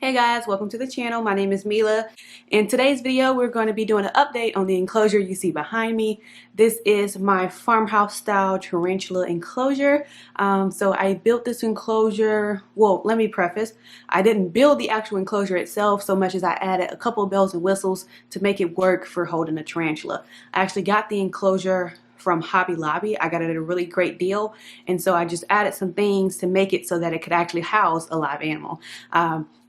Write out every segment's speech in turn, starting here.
Hey guys, welcome to the channel. My name is Mila. In today's video, we're going to be doing an update on the enclosure you see behind me. This is my farmhouse style tarantula enclosure. So I built this enclosure, well, let me preface, I didn't build the actual enclosure itself so much as I added a couple of bells and whistles to make it work for holding a tarantula. I actually got the enclosure from Hobby Lobby. I got it at a really great deal, and so I just added some things to make it so that it could actually house a live animal.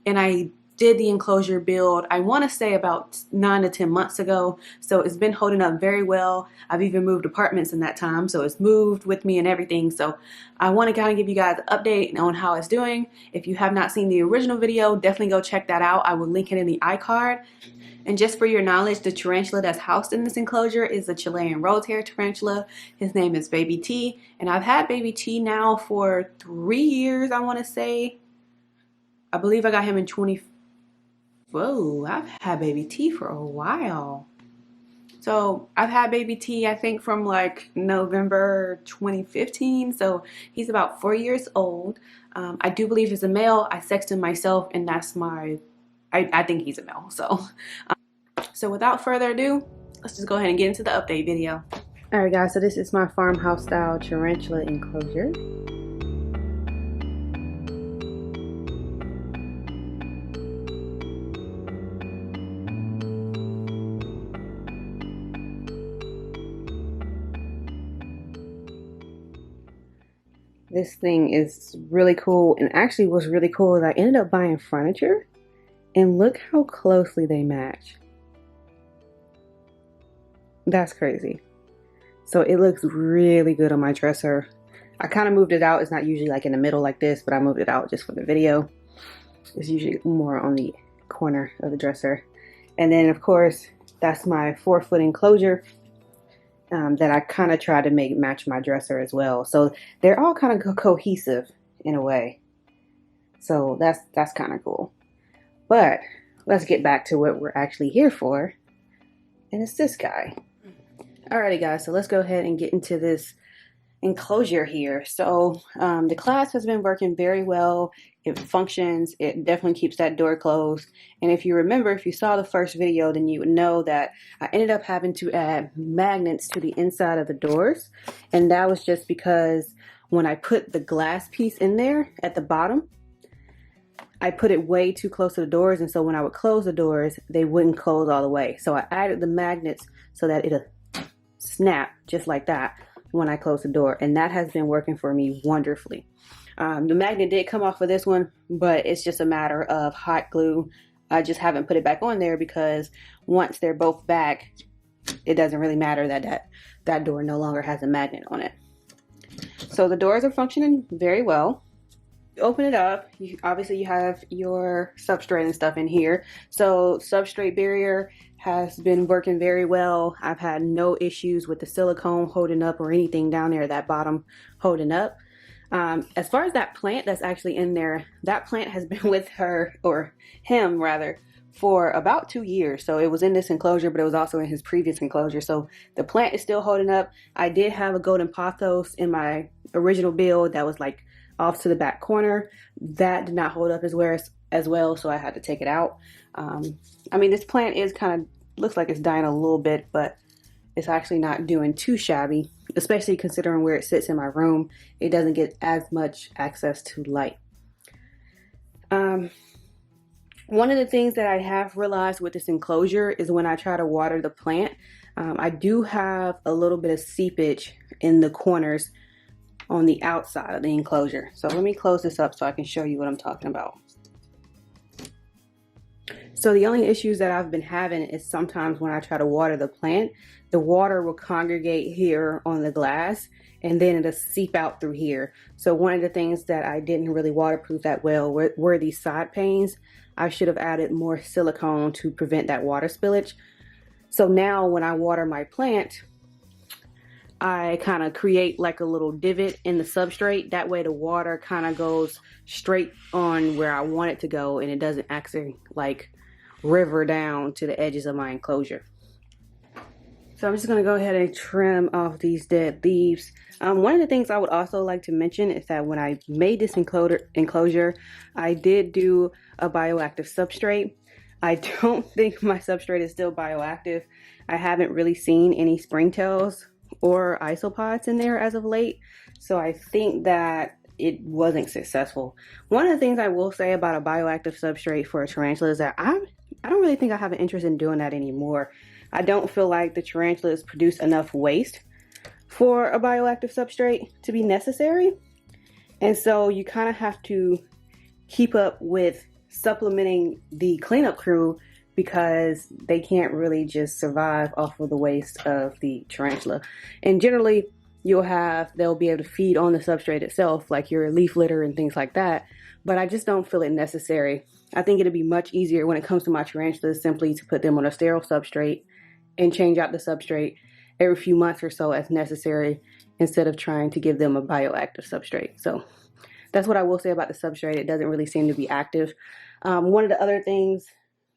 And I did the enclosure build, I want to say about 9 to 10 months ago, so it's been holding up very well. I've even moved apartments in that time, so it's moved with me and everything. So I want to kind of give you guys an update on how it's doing. If you have not seen the original video, definitely go check that out. I will link it in the iCard. And just for your knowledge, the tarantula that's housed in this enclosure is a Chilean rose-hair tarantula. His name is Baby T, and I've had Baby T now for 3 years, I want to say. I believe I got him in Whoa, I've had Baby T for a while. So I've had Baby T, I think from like November 2015. So he's about 4 years old. I do believe he's a male. I sexed him myself, and that's I think he's a male. So without further ado, let's just go ahead and get into the update video. Alright guys, so this is my farmhouse style tarantula enclosure. This thing is really cool, and actually what's really cool is I ended up buying furniture, and look how closely they match. That's crazy. So it looks really good on my dresser. I kind of moved it out. It's not usually like in the middle like this, but I moved it out just for the video. It's usually more on the corner of the dresser. And then of course, that's my 4-foot enclosure that I kind of try to make match my dresser as well. So they're all kind of cohesive in a way. So that's kind of cool. But let's get back to what we're actually here for. And it's this guy. Alrighty guys, so let's go ahead and get into this enclosure here. So the glass has been working very well. It functions. It definitely keeps that door closed. And if you remember, if you saw the first video, then you would know that I ended up having to add magnets to the inside of the doors. And that was just because when I put the glass piece in there at the bottom, I put it way too close to the doors, and so when I would close the doors, they wouldn't close all the way. So I added the magnets so that it'll snap just like that when I close the door, and that has been working for me wonderfully. The magnet did come off of this one, but it's just a matter of hot glue. I just haven't put it back on there because once they're both back, it doesn't really matter that door no longer has a magnet on it. So the doors are functioning very well. Open it up, obviously you have your substrate and stuff in here. So substrate barrier has been working very well. I've had no issues with the silicone holding up or anything down there, that bottom holding up. As far as that plant that's actually in there, that plant has been with her, or him rather, for about 2 years. So it was in this enclosure, but it was also in his previous enclosure. So the plant is still holding up. I did have a golden pothos in my original build that was like off to the back corner. That did not hold up as well, so I had to take it out. I mean, this plant is kind of looks like it's dying a little bit, but it's actually not doing too shabby, especially considering where it sits in my room. It doesn't get as much access to light. One of the things that I have realized with this enclosure is when I try to water the plant, I do have a little bit of seepage in the corners on the outside of the enclosure. So let me close this up so I can show you what I'm talking about. So the only issues that I've been having is sometimes when I try to water the plant, the water will congregate here on the glass and then it'll seep out through here. So one of the things that I didn't really waterproof that well were these side panes. I should have added more silicone to prevent that water spillage. So now when I water my plant, I kind of create like a little divot in the substrate. That way the water kind of goes straight on where I want it to go, and it doesn't actually like river down to the edges of my enclosure. So I'm just going to go ahead and trim off these dead leaves. One of the things I would also like to mention is that when I made this enclosure, I did do a bioactive substrate. I don't think my substrate is still bioactive. I haven't really seen any springtails or isopods in there as of late. So I think that it wasn't successful. One of the things I will say about a bioactive substrate for a tarantula is that I don't really think I have an interest in doing that anymore. I don't feel like the tarantulas produce enough waste for a bioactive substrate to be necessary. And so you kind of have to keep up with supplementing the cleanup crew because they can't really just survive off of the waste of the tarantula. And generally, they'll be able to feed on the substrate itself, like your leaf litter and things like that. But I just don't feel it necessary. I think it'd be much easier when it comes to my tarantulas simply to put them on a sterile substrate and change out the substrate every few months or so as necessary instead of trying to give them a bioactive substrate. So that's what I will say about the substrate. It doesn't really seem to be active. One of the other things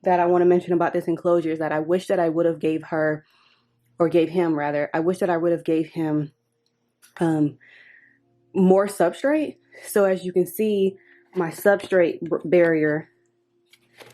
that I want to mention about this enclosure is that I wish that I would have gave her, or gave him rather, I wish that I would have gave him more substrate. So as you can see, my substrate barrier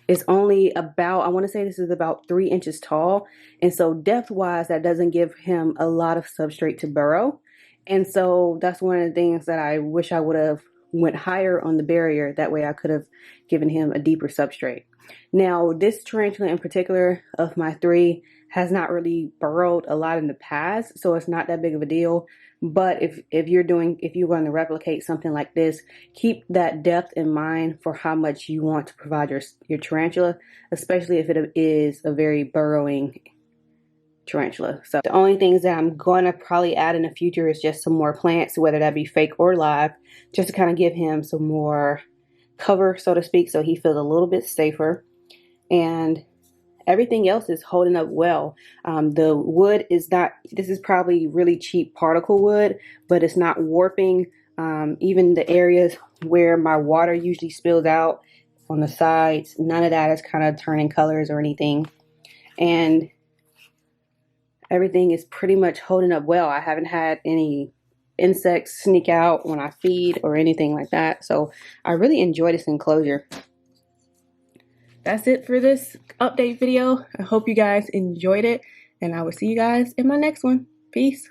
is only about, I want to say this is about 3 inches tall. And so depth wise, that doesn't give him a lot of substrate to burrow. And so that's one of the things that I wish I would have went higher on the barrier. That way I could have given him a deeper substrate. Now, this tarantula in particular of my 3 has not really burrowed a lot in the past, so it's not that big of a deal. But if you're going to replicate something like this, keep that depth in mind for how much you want to provide your tarantula, especially if it is a very burrowing tarantula. So the only things that I'm going to probably add in the future is just some more plants, whether that be fake or live, just to kind of give him some more cover, so to speak, so he feels a little bit safer. And everything else is holding up well. The wood is not, this is probably really cheap particle wood, but it's not warping. Even the areas where my water usually spills out on the sides, none of that is kind of turning colors or anything. And everything is pretty much holding up well. I haven't had any insects sneak out when I feed or anything like that. So I really enjoy this enclosure. That's it for this update video. I hope you guys enjoyed it, and I will see you guys in my next one. Peace.